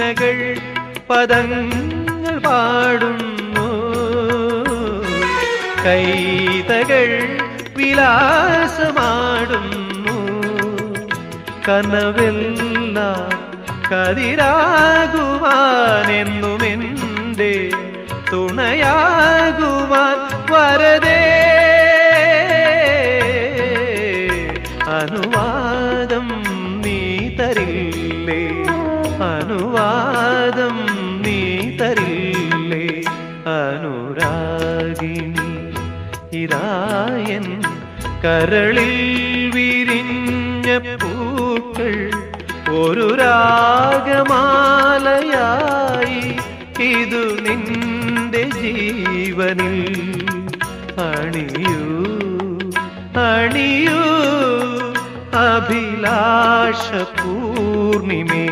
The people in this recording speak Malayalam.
വീണകൾ പദങ്ങൾ പാടുന്നു, കൈതകൾ വിലാസമാടുന്നു. കനവെല്ലാം കതിരാകുവാനെന്നുമെന്റെ തുണയാകുവാൻ വരദേ, അനുവാദം നീ തരില്ലേ, അനുവാദം നീ തരില്ലേ. അനുരാഗിണി ഇതായൻ കരളിൽ വിരിഞ്ഞ പൂക്കൾ ഒരു രാഗമാലയായി ഇതു നിന്റെ ജീവനിൽ അണിയൂ അണിയൂ അഭിലാഷ പൂർണിമേ.